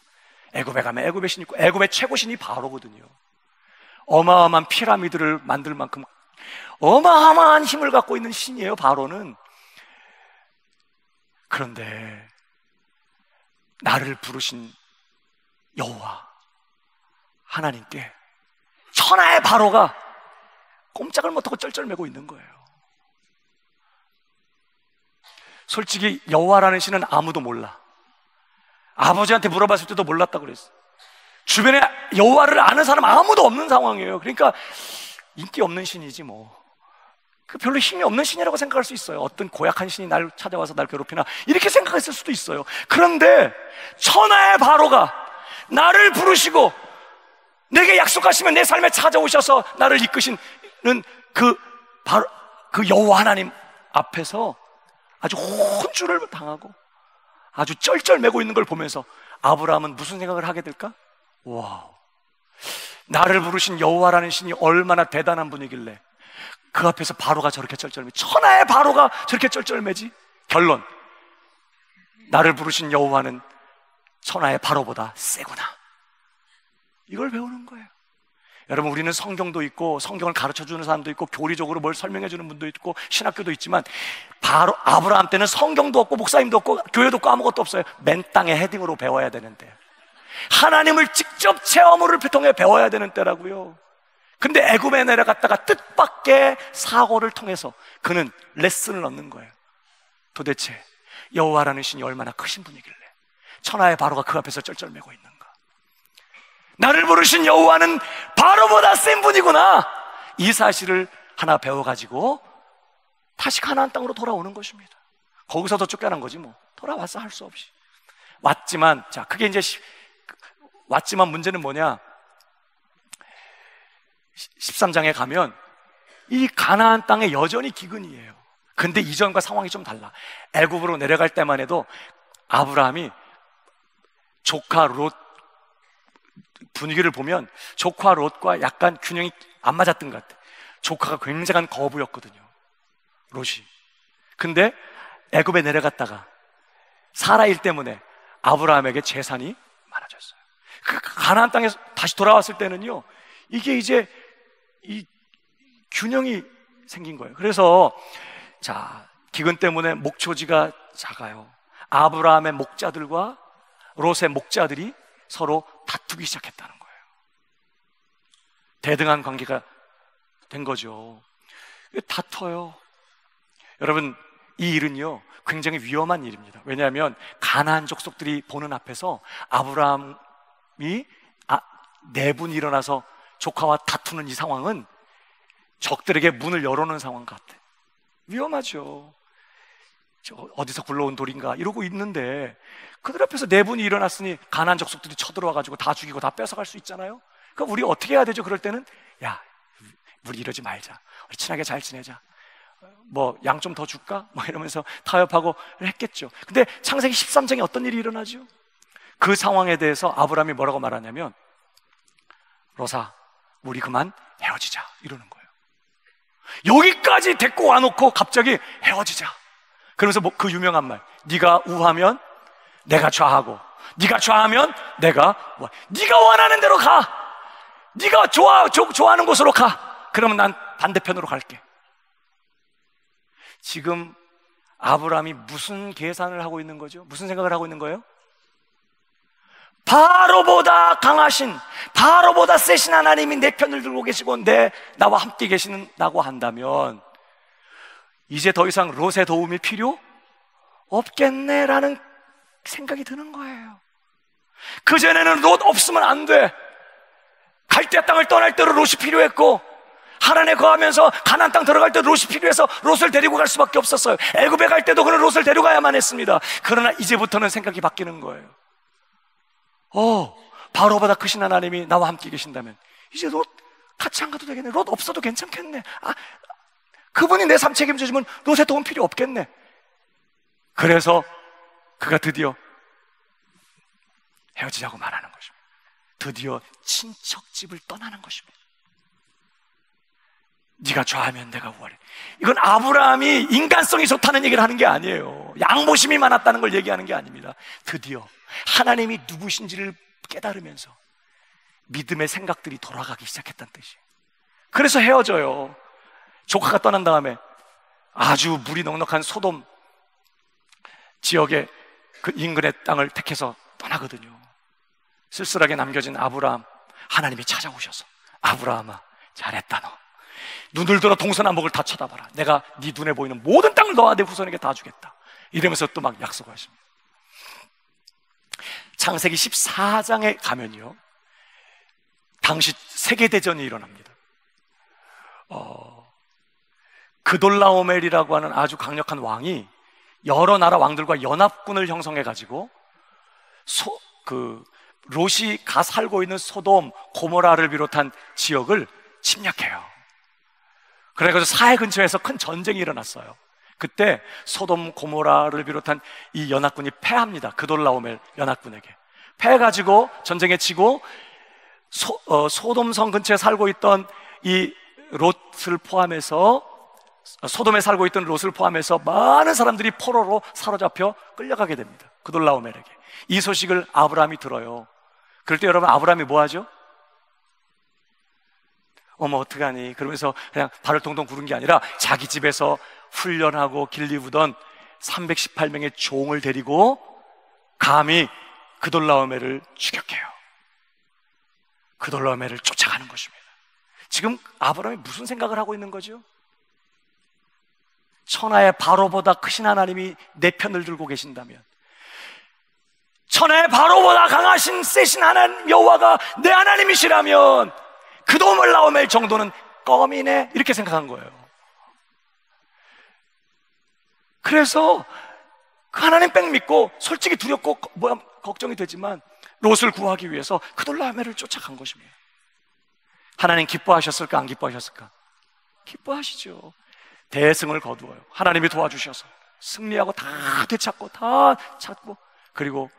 애굽에 가면 애굽의 신이 있고 애굽의 최고 신이 바로거든요. 어마어마한 피라미드를 만들 만큼 어마어마한 힘을 갖고 있는 신이에요, 바로는. 그런데 나를 부르신 여호와 하나님께 천하의 바로가 꼼짝을 못하고 쩔쩔매고 있는 거예요. 솔직히 여호와라는 신은 아무도 몰라. 아버지한테 물어봤을 때도 몰랐다고 그랬어. 주변에 여호와를 아는 사람 아무도 없는 상황이에요. 그러니까 인기 없는 신이지 뭐. 그 별로 힘이 없는 신이라고 생각할 수 있어요. 어떤 고약한 신이 날 찾아와서 날 괴롭히나 이렇게 생각했을 수도 있어요. 그런데 천하의 바로가 나를 부르시고 내게 약속하시면 내 삶에 찾아오셔서 나를 이끄시는 그 여호와 하나님 앞에서 아주 혼쭐을 당하고 아주 쩔쩔매고 있는 걸 보면서 아브라함은 무슨 생각을 하게 될까? 와우, 나를 부르신 여호와라는 신이 얼마나 대단한 분이길래 그 앞에서 바로가 저렇게 쩔쩔매, 천하의 바로가 저렇게 쩔쩔매지? 결론, 나를 부르신 여호와는 천하의 바로보다 세구나. 이걸 배우는 거예요. 여러분, 우리는 성경도 있고 성경을 가르쳐주는 사람도 있고 교리적으로 뭘 설명해주는 분도 있고 신학교도 있지만 바로 아브라함 때는 성경도 없고 목사님도 없고 교회도 없고 아무것도 없어요. 맨 땅에 헤딩으로 배워야 되는데, 하나님을 직접 체험을 통해 배워야 되는 때라고요. 근데 애굽에 내려갔다가 뜻밖의 사고를 통해서 그는 레슨을 얻는 거예요. 도대체 여호와라는 신이 얼마나 크신 분이길래 천하의 바로가 그 앞에서 쩔쩔매고 있는가. 나를 부르신 여호와는 바로보다 센 분이구나. 이 사실을 하나 배워가지고 다시 가나안 땅으로 돌아오는 것입니다. 거기서도 쫓겨난 거지 뭐. 돌아왔어, 할 수 없이 왔지만, 자, 그게 이제 왔지만 문제는 뭐냐, 13장에 가면 이 가나안 땅에 여전히 기근이에요. 근데 이전과 상황이 좀 달라. 애굽으로 내려갈 때만 해도 아브라함이 조카 롯 분위기를 보면 조카 롯과 약간 균형이 안 맞았던 것 같아. 조카가 굉장한 거부였거든요, 롯이. 근데 애굽에 내려갔다가 사라 일 때문에 아브라함에게 재산이 많아졌어요. 그 가나안 땅에 다시 돌아왔을 때는요, 이게 이제 이 균형이 생긴 거예요. 그래서 자, 기근 때문에 목초지가 작아요. 아브라함의 목자들과 롯의 목자들이 서로 다투기 시작했다는 거예요. 대등한 관계가 된 거죠. 다퉈요. 여러분, 이 일은요 굉장히 위험한 일입니다. 왜냐하면 가나안 족속들이 보는 앞에서 아브라함이 네 분이 일어나서 조카와 다투는 이 상황은 적들에게 문을 열어놓은 상황 같아. 위험하죠. 어디서 굴러온 돌인가 이러고 있는데 그들 앞에서 네 분이 일어났으니 가나안 족속들이 쳐들어와가지고 다 죽이고 다 뺏어갈 수 있잖아요. 그럼 우리 어떻게 해야 되죠? 그럴 때는 야, 우리 이러지 말자. 우리 친하게 잘 지내자. 뭐 양 좀 더 줄까? 뭐 이러면서 타협하고 했겠죠. 근데 창세기 13장에 어떤 일이 일어나죠? 그 상황에 대해서 아브라함이 뭐라고 말하냐면 로사, 우리 그만 헤어지자 이러는 거예요. 여기까지 데리고 와놓고 갑자기 헤어지자. 그러면서 뭐 그 유명한 말, 네가 우하면 내가 좌하고 네가 좌하면 내가 네가 원하는 대로 가. 네가 좋아하는 곳으로 가. 그러면 난 반대편으로 갈게. 지금 아브라함이 무슨 계산을 하고 있는 거죠? 무슨 생각을 하고 있는 거예요? 바로보다 강하신, 바로보다 세신 하나님이 내 편을 들고 계시고 나와 함께 계신다고 한다면 이제 더 이상 롯의 도움이 필요 없겠네라는 생각이 드는 거예요. 그전에는 롯 없으면 안 돼. 갈대 땅을 떠날 때로 롯이 필요했고 하란에 거하면서 가나안 땅 들어갈 때도 롯이 필요해서 롯을 데리고 갈 수밖에 없었어요. 애굽에 갈 때도 그는 롯을 데려가야만 했습니다. 그러나 이제부터는 생각이 바뀌는 거예요. 바로보다 크신 하나님이 나와 함께 계신다면 이제 롯 같이 안 가도 되겠네. 롯 없어도 괜찮겠네. 그분이 내 삶 책임져주면 롯의 도움 필요 없겠네. 그래서 그가 드디어 헤어지자고 말하는 것입니다. 드디어 친척집을 떠나는 것입니다. 네가 좌하면 내가 우하리. 이건 아브라함이 인간성이 좋다는 얘기를 하는 게 아니에요. 양보심이 많았다는 걸 얘기하는 게 아닙니다. 드디어 하나님이 누구신지를 깨달으면서 믿음의 생각들이 돌아가기 시작했다는 뜻이에요. 그래서 헤어져요. 조카가 떠난 다음에 아주 물이 넉넉한 소돔 지역의 그 인근의 땅을 택해서 떠나거든요. 쓸쓸하게 남겨진 아브라함, 하나님이 찾아오셔서 아브라함아 잘했다. 너 눈을 들어 동서남북을 다 쳐다봐라. 내가 네 눈에 보이는 모든 땅을 너와 내 후손에게 다 주겠다. 이러면서 또 막 약속하십니다. 창세기 14장에 가면요 당시 세계대전이 일어납니다. 그돌라오멜이라고 하는 아주 강력한 왕이 여러 나라 왕들과 연합군을 형성해가지고 롯이 가 살고 있는 소돔, 고모라를 비롯한 지역을 침략해요. 그래가지고 사해 근처에서 큰 전쟁이 일어났어요. 그때 소돔, 고모라를 비롯한 이 연합군이 패합니다. 그돌라오멜 연합군에게 패해가지고 전쟁에 치고 소돔성 근처에 살고 있던 이 롯을 포함해서 소돔에 살고 있던 롯을 포함해서 많은 사람들이 포로로 사로잡혀 끌려가게 됩니다. 그돌라오멜에게. 이 소식을 아브라함이 들어요. 그럴 때 여러분 아브라함이 뭐 하죠? 어머 어떡하니 그러면서 그냥 발을 동동 구른 게 아니라 자기 집에서 훈련하고 길리우던 318명의 종을 데리고 감히 그돌라오멜을 추격해요. 그돌라오멜을 쫓아가는 것입니다. 지금 아브라함이 무슨 생각을 하고 있는 거죠? 천하의 바로보다 크신 하나님이 내 편을 들고 계신다면, 천하의 바로보다 강하신 세신 하나님 여호와가 내 하나님이시라면 그돌라오멜 정도는 껌이네 이렇게 생각한 거예요. 그래서 그 하나님 뺑 믿고 솔직히 두렵고 걱정이 되지만 롯을 구하기 위해서 그돌라오멜을 쫓아간 것입니다. 하나님 기뻐하셨을까 안 기뻐하셨을까? 기뻐하시죠. 대승을 거두어요. 하나님이 도와주셔서 승리하고 다 되찾고 다 찾고 그리고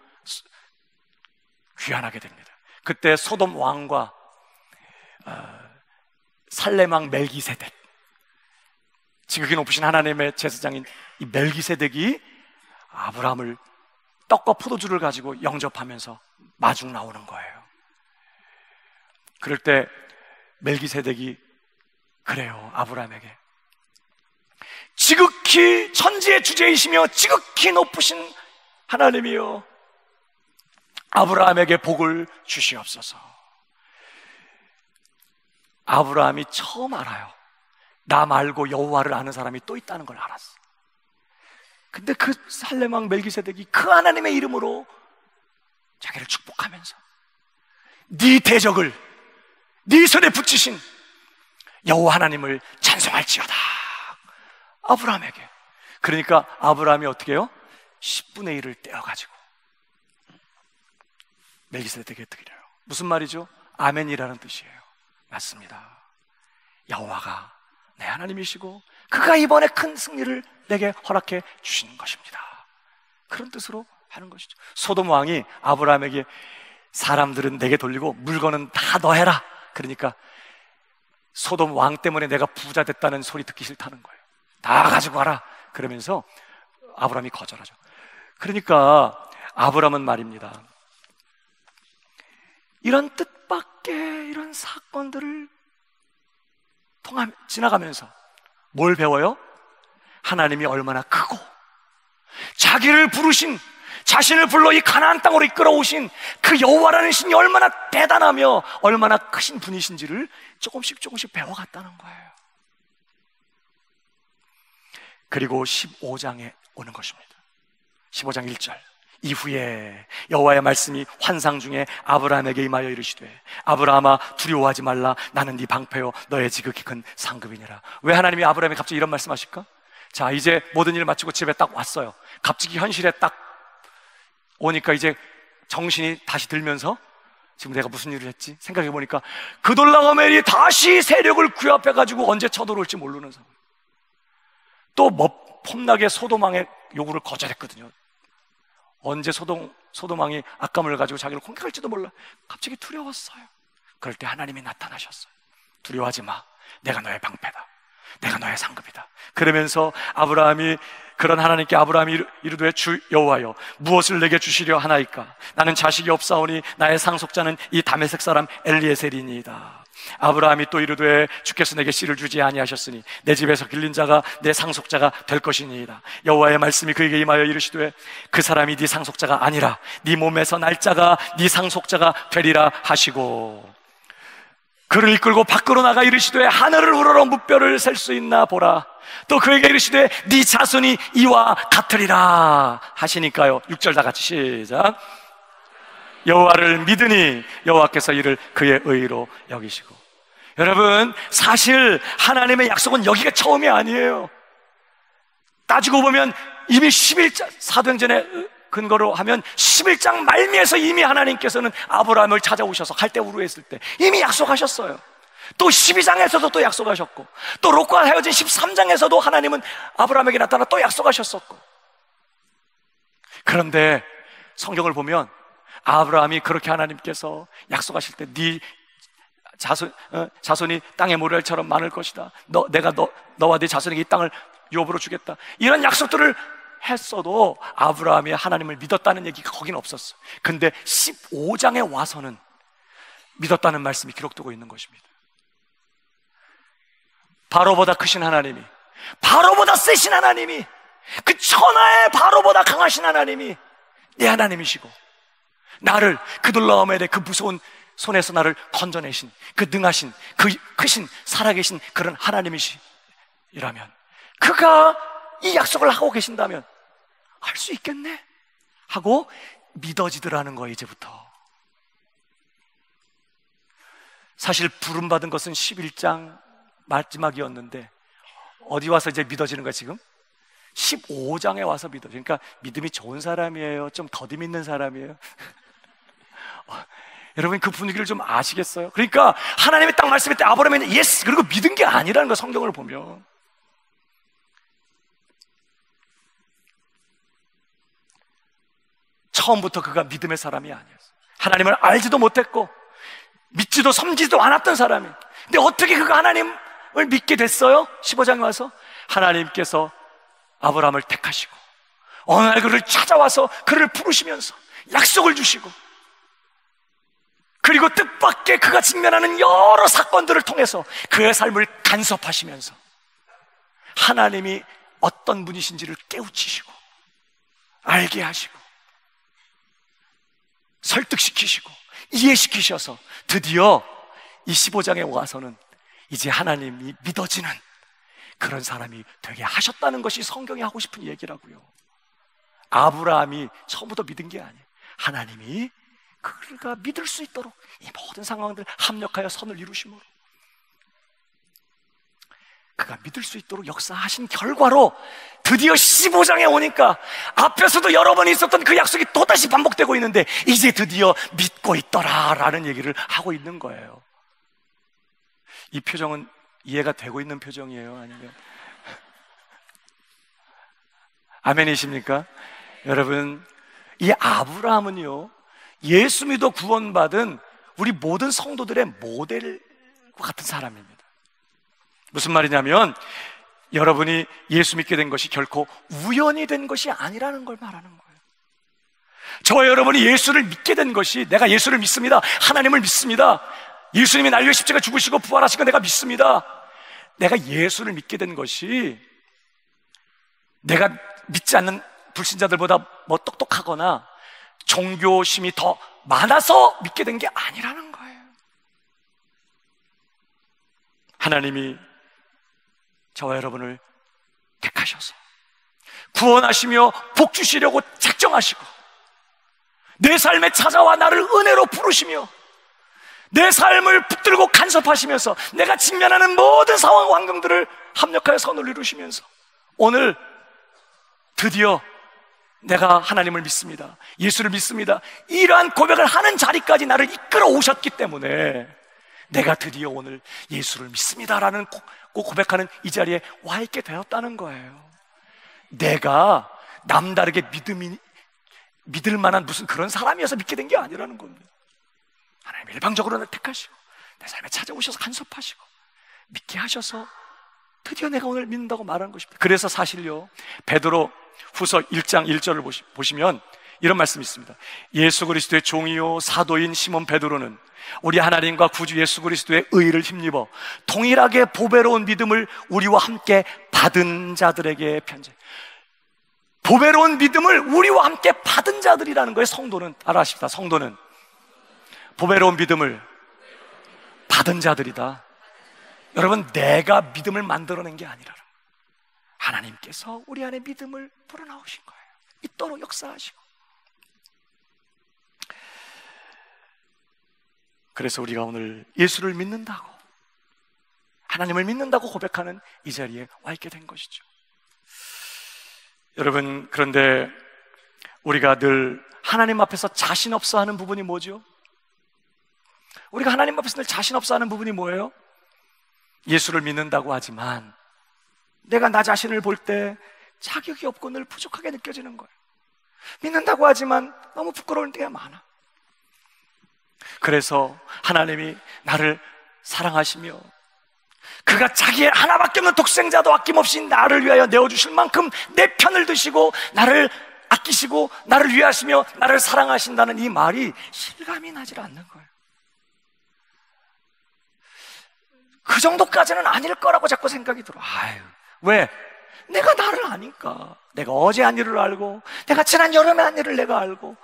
귀환하게 됩니다. 그때 소돔 왕과 살렘왕 멜기세덱, 지극히 높으신 하나님의 제사장인 이 멜기세덱이 아브라함을 떡과 포도주를 가지고 영접하면서 마중 나오는 거예요. 그럴 때 멜기세덱이 그래요. 아브라함에게 지극히 천지의 주제이시며 지극히 높으신 하나님이요 아브라함에게 복을 주시옵소서. 아브라함이 처음 알아요. 나 말고 여호와를 아는 사람이 또 있다는 걸 알았어. 근데 그 살렘 왕 멜기세덱이 그 하나님의 이름으로 자기를 축복하면서 네 대적을 네 손에 붙이신 여호와 하나님을 찬송할지어다, 아브라함에게. 그러니까 아브라함이 어떻게 해요? 10분의 1을 떼어가지고 멜기세덱에게 드려요. 무슨 말이죠? 아멘이라는 뜻이에요. 맞습니다. 여호와가 내 하나님이시고 그가 이번에 큰 승리를 내게 허락해 주시는 것입니다. 그런 뜻으로 하는 것이죠. 소돔 왕이 아브라함에게 사람들은 내게 돌리고 물건은 다 너 해라. 그러니까 소돔 왕 때문에 내가 부자 됐다는 소리 듣기 싫다는 거예요. 다 가지고 가라. 그러면서 아브라함이 거절하죠. 그러니까 아브라함은 말입니다, 이런 뜻밖의 이런 사건들을 지나가면서 뭘 배워요? 하나님이 얼마나 크고 자기를 부르신, 자신을 불러 이 가나안 땅으로 이끌어 오신 그 여호와라는 신이 얼마나 대단하며 얼마나 크신 분이신지를 조금씩 배워갔다는 거예요. 그리고 15장에 오는 것입니다. 15장 1절. 이후에 여호와의 말씀이 환상 중에 아브라함에게 임하여 이르시되 아브라함아 두려워하지 말라. 나는 네 방패요 너의 지극히 큰 상급이니라. 왜 하나님이 아브라함에게 갑자기 이런 말씀하실까? 자, 이제 모든 일을 마치고 집에 딱 왔어요. 갑자기 현실에 딱 오니까 이제 정신이 다시 들면서 지금 내가 무슨 일을 했지? 생각해보니까 그돌라오멜이 다시 세력을 규합해가지고 언제 쳐들어올지 모르는 상황. 또 폼나게 소돔왕의 요구를 거절했거든요. 언제 소돔왕이 악감을 가지고 자기를 공격할지도 몰라. 갑자기 두려웠어요. 그럴 때 하나님이 나타나셨어요. 두려워하지 마. 내가 너의 방패다. 내가 너의 상급이다. 그러면서 아브라함이 그런 하나님께 아브라함이 이르되 주 여호와여 무엇을 내게 주시려 하나이까? 나는 자식이 없사오니 나의 상속자는 이 다메섹 사람 엘리에셀이니이다. 아브라함이 또 이르되 주께서 내게 씨를 주지 아니하셨으니 내 집에서 길린 자가 내 상속자가 될 것이니이다. 여호와의 말씀이 그에게 임하여 이르시되 그 사람이 네 상속자가 아니라 네 몸에서 날 자가 네 상속자가 되리라 하시고 그를 이끌고 밖으로 나가 이르시되 하늘을 우러러 무뼈를 셀 수 있나 보라. 또 그에게 이르시되 네 자손이 이와 같으리라 하시니까요. 6절 다 같이 시작. 여호와를 믿으니 여호와께서 이를 그의 의로 여기시고. 여러분, 사실 하나님의 약속은 여기가 처음이 아니에요. 따지고 보면 이미 11장 사도행전의 근거로 하면 11장 말미에서 이미 하나님께서는 아브라함을 찾아오셔서 갈대우르에 있을 때 이미 약속하셨어요. 또 12장에서도 또 약속하셨고 또 롯과 헤어진 13장에서도 하나님은 아브라함에게 나타나 또 약속하셨었고. 그런데 성경을 보면 아브라함이 그렇게 하나님께서 약속하실 때 네 자손이 땅의 모래알처럼 많을 것이다. 내가 너와 네 자손에게 이 땅을 유업으로 주겠다. 이런 약속들을 했어도 아브라함이 하나님을 믿었다는 얘기가 거긴 없었어. 근데 15장에 와서는 믿었다는 말씀이 기록되고 있는 것입니다. 바로보다 크신 하나님이, 바로보다 세신 하나님이, 그 천하의 바로보다 강하신 하나님이 내 하나님이시고 나를 그돌라오멜의 그 무서운 손에서 나를 건져내신 그 능하신 그 크신 살아계신 그런 하나님이시라면 그가 이 약속을 하고 계신다면 할 수 있겠네 하고 믿어지더라는 거예요. 이제부터 사실 부름받은 것은 11장 마지막이었는데 어디 와서 이제 믿어지는 거야? 지금 15장에 와서 믿어져. 그러니까 믿음이 좋은 사람이에요? 좀 더디 믿는 사람이에요? 여러분 그 분위기를 좀 아시겠어요? 그러니까 하나님이 딱 말씀할 때 아브라함이 예스 그리고 믿은 게 아니라는 거. 성경을 보면 처음부터 그가 믿음의 사람이 아니었어요. 하나님을 알지도 못했고 믿지도 섬기지도 않았던 사람이. 근데 어떻게 그가 하나님을 믿게 됐어요? 15장에 와서 하나님께서 아브라함을 택하시고 어느 날 그를 찾아와서 그를 부르시면서 약속을 주시고 그리고 뜻밖의 그가 직면하는 여러 사건들을 통해서 그의 삶을 간섭하시면서 하나님이 어떤 분이신지를 깨우치시고 알게 하시고 설득시키시고 이해시키셔서 드디어 이 15장에 와서는 이제 하나님이 믿어지는 그런 사람이 되게 하셨다는 것이 성경이 하고 싶은 얘기라고요. 아브라함이 처음부터 믿은 게 아니에요. 하나님이 그가 믿을 수 있도록 이 모든 상황들 합력하여 선을 이루심으로 그가 믿을 수 있도록 역사하신 결과로 드디어 15장에 오니까 앞에서도 여러 번 있었던 그 약속이 또다시 반복되고 있는데 이제 드디어 믿고 있더라 라는 얘기를 하고 있는 거예요. 이 표정은 이해가 되고 있는 표정이에요? 아니면 아멘이십니까? 여러분, 이 아브라함은요, 예수 믿어 구원받은 우리 모든 성도들의 모델과 같은 사람입니다. 무슨 말이냐면 여러분이 예수 믿게 된 것이 결코 우연이 된 것이 아니라는 걸 말하는 거예요. 저와 여러분이 예수를 믿게 된 것이, 내가 예수를 믿습니다, 하나님을 믿습니다, 예수님이 날 위해 십자가 죽으시고 부활하신 거 내가 믿습니다. 내가 예수를 믿게 된 것이 내가 믿지 않는 불신자들보다 뭐 똑똑하거나 종교심이 더 많아서 믿게 된 게 아니라는 거예요. 하나님이 저와 여러분을 택하셔서 구원하시며 복 주시려고 작정하시고 내 삶에 찾아와 나를 은혜로 부르시며 내 삶을 붙들고 간섭하시면서 내가 직면하는 모든 상황 환경들을 합력하여 선을 이루시면서 오늘 드디어 내가 하나님을 믿습니다, 예수를 믿습니다, 이러한 고백을 하는 자리까지 나를 이끌어 오셨기 때문에 내가 드디어 오늘 예수를 믿습니다라는 고백하는 이 자리에 와 있게 되었다는 거예요. 내가 남다르게 믿을 만한 무슨 그런 사람이어서 믿게 된 게 아니라는 겁니다. 하나님 일방적으로 날 택하시고 내 삶에 찾아오셔서 간섭하시고 믿게 하셔서 드디어 내가 오늘 믿는다고 말하는 것입니다. 그래서 사실요, 베드로 후서 1장 1절을 보시면 이런 말씀이 있습니다. 예수 그리스도의 종이요 사도인 시몬 베드로는 우리 하나님과 구주 예수 그리스도의 의를 힘입어 동일하게 보배로운 믿음을 우리와 함께 받은 자들에게 편지. 보배로운 믿음을 우리와 함께 받은 자들이라는 거예요. 성도는 알아십시다. 성도는 보배로운 믿음을 받은 자들이다. 여러분, 내가 믿음을 만들어낸 게 아니라 하나님께서 우리 안에 믿음을 불어넣으신 거예요. 있도록 역사하시고. 그래서 우리가 오늘 예수를 믿는다고, 하나님을 믿는다고 고백하는 이 자리에 와 있게 된 것이죠. 여러분, 그런데 우리가 늘 하나님 앞에서 자신 없어 하는 부분이 뭐죠? 우리가 하나님 앞에서 늘 자신 없어 하는 부분이 뭐예요? 예수를 믿는다고 하지만 내가 나 자신을 볼 때 자격이 없고 늘 부족하게 느껴지는 거예요. 믿는다고 하지만 너무 부끄러울 때가 많아. 그래서 하나님이 나를 사랑하시며 그가 자기의 하나밖에 없는 독생자도 아낌없이 나를 위하여 내어주실 만큼 내 편을 드시고 나를 아끼시고 나를 위하시며 나를 사랑하신다는 이 말이 실감이 나질 않는 거예요. 그 정도까지는 아닐 거라고 자꾸 생각이 들어. 아유, 왜? 내가 나를 아니까. 내가 어제 한 일을 알고 내가 지난 여름에 한 일을 내가 알고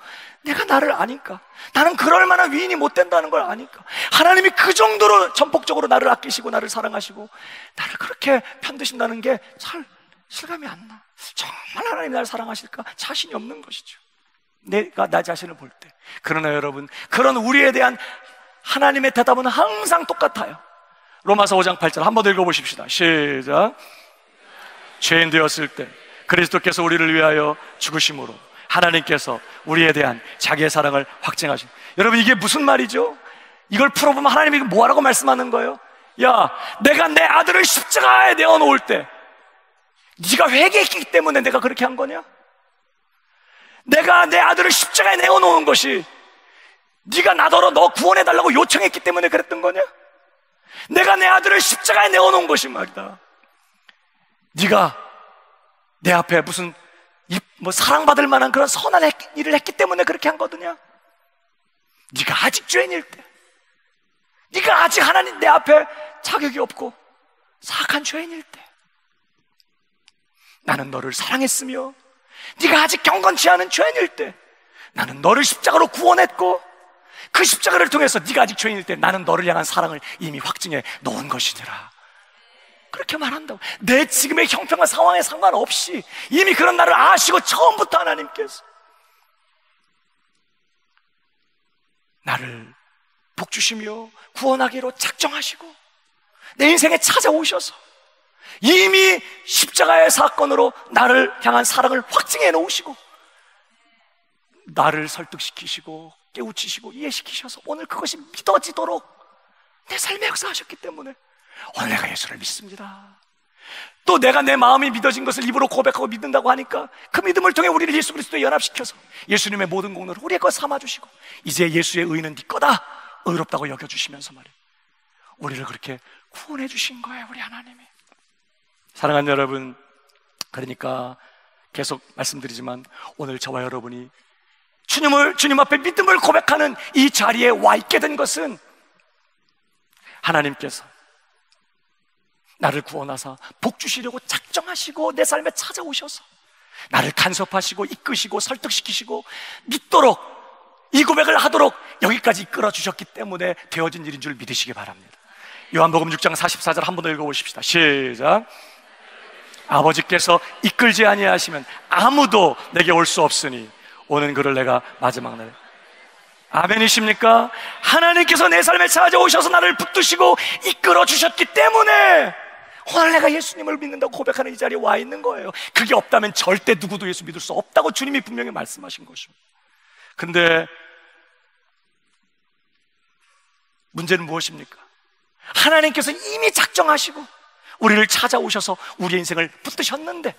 내가 나를 아니까. 나는 그럴 만한 위인이 못 된다는 걸 아니까. 하나님이 그 정도로 전폭적으로 나를 아끼시고 나를 사랑하시고 나를 그렇게 편드신다는 게 잘 실감이 안 나. 정말 하나님이 나를 사랑하실까? 자신이 없는 것이죠, 내가 나 자신을 볼 때. 그러나 여러분, 그런 우리에 대한 하나님의 대답은 항상 똑같아요. 로마서 5장 8절 한번 더 읽어보십시다. 시작. 죄인 되었을 때 그리스도께서 우리를 위하여 죽으심으로 하나님께서 우리에 대한 자기의 사랑을 확증하신. 여러분, 이게 무슨 말이죠? 이걸 풀어보면 하나님이 뭐라고 말씀하는 거예요? 야, 내가 내 아들을 십자가에 내어놓을 때 네가 회개했기 때문에 내가 그렇게 한 거냐? 내가 내 아들을 십자가에 내어놓은 것이 네가 나더러 너 구원해달라고 요청했기 때문에 그랬던 거냐? 내가 내 아들을 십자가에 내어놓은 것이 말이다, 네가 내 앞에 무슨 뭐 사랑받을 만한 그런 선한 일을 했기 때문에 그렇게 한 거더냐? 네가 아직 죄인일 때, 네가 아직 하나님 내 앞에 자격이 없고 사악한 죄인일 때 나는 너를 사랑했으며, 네가 아직 경건치 않은 죄인일 때 나는 너를 십자가로 구원했고, 그 십자가를 통해서 네가 아직 죄인일 때 나는 너를 향한 사랑을 이미 확증해 놓은 것이니라. 그렇게 말한다고. 내 지금의 형편과 상황에 상관없이 이미 그런 나를 아시고 처음부터 하나님께서 나를 복주시며 구원하기로 작정하시고 내 인생에 찾아오셔서 이미 십자가의 사건으로 나를 향한 사랑을 확증해 놓으시고 나를 설득시키시고 깨우치시고 이해시키셔서 오늘 그것이 믿어지도록 내 삶에 역사하셨기 때문에 오늘 내가 예수를 믿습니다. 또 내가 내 마음이 믿어진 것을 입으로 고백하고 믿는다고 하니까 그 믿음을 통해 우리를 예수 그리스도에 연합시켜서 예수님의 모든 공로를 우리의 것 삼아주시고 이제 예수의 의는 네 거다 의롭다고 여겨주시면서 말이에요, 우리를 그렇게 구원해 주신 거예요, 우리 하나님이. 사랑하는 여러분, 그러니까 계속 말씀드리지만 오늘 저와 여러분이 주님 앞에 믿음을 고백하는 이 자리에 와 있게 된 것은 하나님께서 나를 구원하사 복 주시려고 작정하시고 내 삶에 찾아오셔서 나를 간섭하시고 이끄시고 설득시키시고 믿도록 이 고백을 하도록 여기까지 이끌어 주셨기 때문에 되어진 일인 줄 믿으시기 바랍니다. 요한복음 6장 44절 한 번 더 읽어보십시다. 시작. 아버지께서 이끌지 아니하시면 아무도 내게 올 수 없으니 오는 그를 내가 마지막 날에. 아멘이십니까? 하나님께서 내 삶에 찾아오셔서 나를 붙드시고 이끌어 주셨기 때문에 오늘 내가 예수님을 믿는다고 고백하는 이 자리에 와 있는 거예요. 그게 없다면 절대 누구도 예수 믿을 수 없다고 주님이 분명히 말씀하신 것입니다. 근데 문제는 무엇입니까? 하나님께서 이미 작정하시고 우리를 찾아오셔서 우리의 인생을 붙드셨는데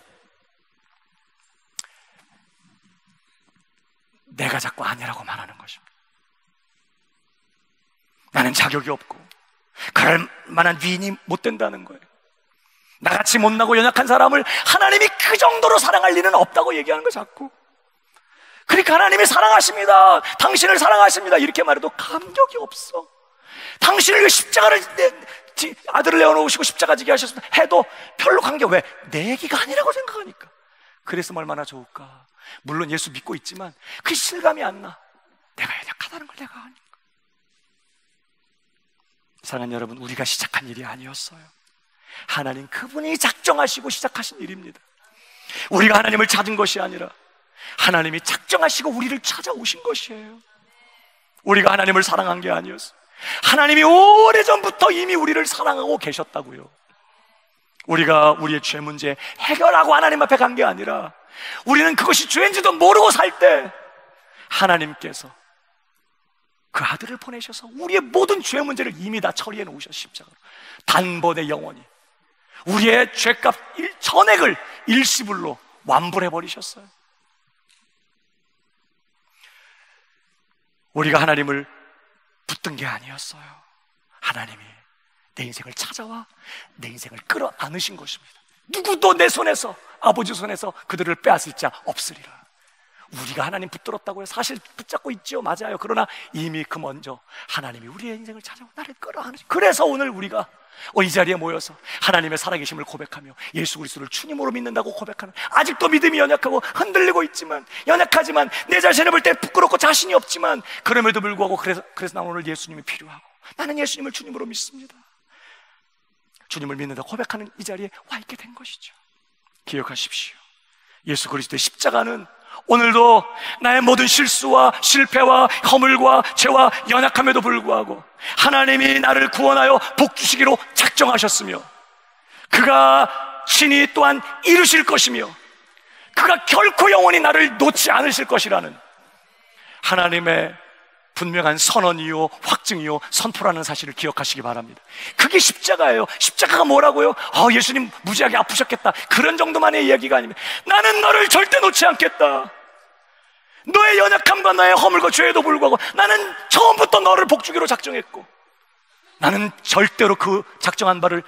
내가 자꾸 아니라고 말하는 것입니다. 나는 자격이 없고 그럴 만한 위인이 못 된다는 거예요. 나같이 못나고 연약한 사람을 하나님이 그 정도로 사랑할 리는 없다고 얘기하는 거 자꾸. 그러니까 하나님이 사랑하십니다, 당신을 사랑하십니다 이렇게 말해도 감격이 없어. 당신을 십자가를 아들을 내어놓으시고 십자가 지게 하셨습니다 해도 별로 관계. 왜? 내 얘기가 아니라고 생각하니까. 그랬으면 얼마나 좋을까. 물론 예수 믿고 있지만 그 실감이 안 나. 내가 연약하다는 걸 내가 아니까. 사랑하는 여러분, 우리가 시작한 일이 아니었어요. 하나님 그분이 작정하시고 시작하신 일입니다. 우리가 하나님을 찾은 것이 아니라 하나님이 작정하시고 우리를 찾아오신 것이에요. 우리가 하나님을 사랑한 게 아니었어요. 하나님이 오래전부터 이미 우리를 사랑하고 계셨다고요. 우리가 우리의 죄 문제 해결하고 하나님 앞에 간 게 아니라 우리는 그것이 죄인지도 모르고 살 때 하나님께서 그 아들을 보내셔서 우리의 모든 죄 문제를 이미 다 처리해 놓으셨어요. 십자가로 단번에 영원히 우리의 죄값 전액을 일시불로 완불해 버리셨어요. 우리가 하나님을 붙든 게 아니었어요. 하나님이 내 인생을 찾아와 내 인생을 끌어안으신 것입니다. 누구도 내 손에서, 아버지 손에서 그들을 빼앗을 자 없으리라. 우리가 하나님 붙들었다고요? 사실 붙잡고 있지요, 맞아요. 그러나 이미 그 먼저 하나님이 우리의 인생을 찾아와 나를 끌어안으신. 그래서 오늘 우리가 이 자리에 모여서 하나님의 살아계심을 고백하며 예수 그리스도를 주님으로 믿는다고 고백하는, 아직도 믿음이 연약하고 흔들리고 있지만, 연약하지만 내 자신을 볼 때 부끄럽고 자신이 없지만 그럼에도 불구하고 그래서 나는 오늘 예수님이 필요하고 나는 예수님을 주님으로 믿습니다, 주님을 믿는다 고백하는 이 자리에 와 있게 된 것이죠. 기억하십시오. 예수 그리스도의 십자가는 오늘도 나의 모든 실수와 실패와 허물과 죄와 연약함에도 불구하고 하나님이 나를 구원하여 복 주시기로 작정하셨으며 그가 친히 또한 이루실 것이며 그가 결코 영원히 나를 놓지 않으실 것이라는 하나님의 분명한 선언이요 확증이요 선포라는 사실을 기억하시기 바랍니다. 그게 십자가예요. 십자가가 뭐라고요? 예수님 무지하게 아프셨겠다, 그런 정도만의 이야기가 아닙니다. 나는 너를 절대 놓지 않겠다. 너의 연약함과 너의 허물과 죄에도 불구하고 나는 처음부터 너를 복주기로 작정했고 나는 절대로 그 작정한 바를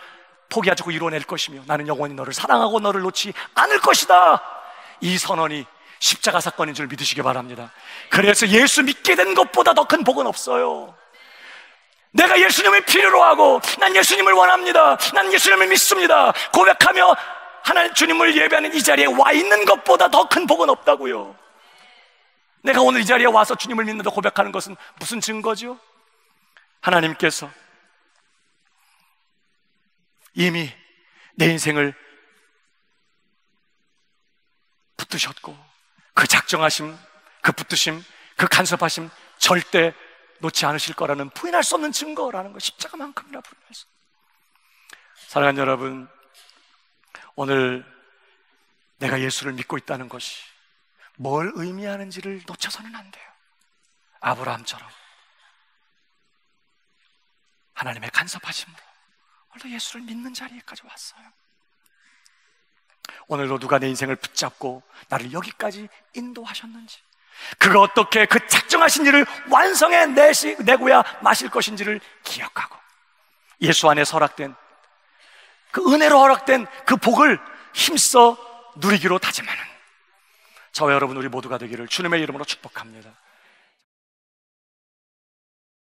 포기하지 않고 이뤄낼 것이며 나는 영원히 너를 사랑하고 너를 놓지 않을 것이다. 이 선언이 십자가 사건인 줄 믿으시기 바랍니다. 그래서 예수 믿게 된 것보다 더 큰 복은 없어요. 내가 예수님을 필요로 하고 난 예수님을 원합니다, 난 예수님을 믿습니다 고백하며 하나님 주님을 예배하는 이 자리에 와 있는 것보다 더 큰 복은 없다고요. 내가 오늘 이 자리에 와서 주님을 믿는다 고백하는 것은 무슨 증거죠? 하나님께서 이미 내 인생을 붙드셨고 그 작정하심, 그 붙드심, 그 간섭하심 절대 놓지 않으실 거라는 부인할 수 없는 증거라는 것, 십자가만큼이나 부인할 수. 사랑하는 여러분, 오늘 내가 예수를 믿고 있다는 것이 뭘 의미하는지를 놓쳐서는 안 돼요. 아브라함처럼 하나님의 간섭하심으로 오늘도 예수를 믿는 자리에까지 왔어요. 오늘도 누가 내 인생을 붙잡고 나를 여기까지 인도하셨는지, 그가 어떻게 그 작정하신 일을 완성해 내고야 마실 것인지를 기억하고 예수 안에 허락된 그 은혜로 허락된 그 복을 힘써 누리기로 다짐하는 저와 여러분 우리 모두가 되기를 주님의 이름으로 축복합니다.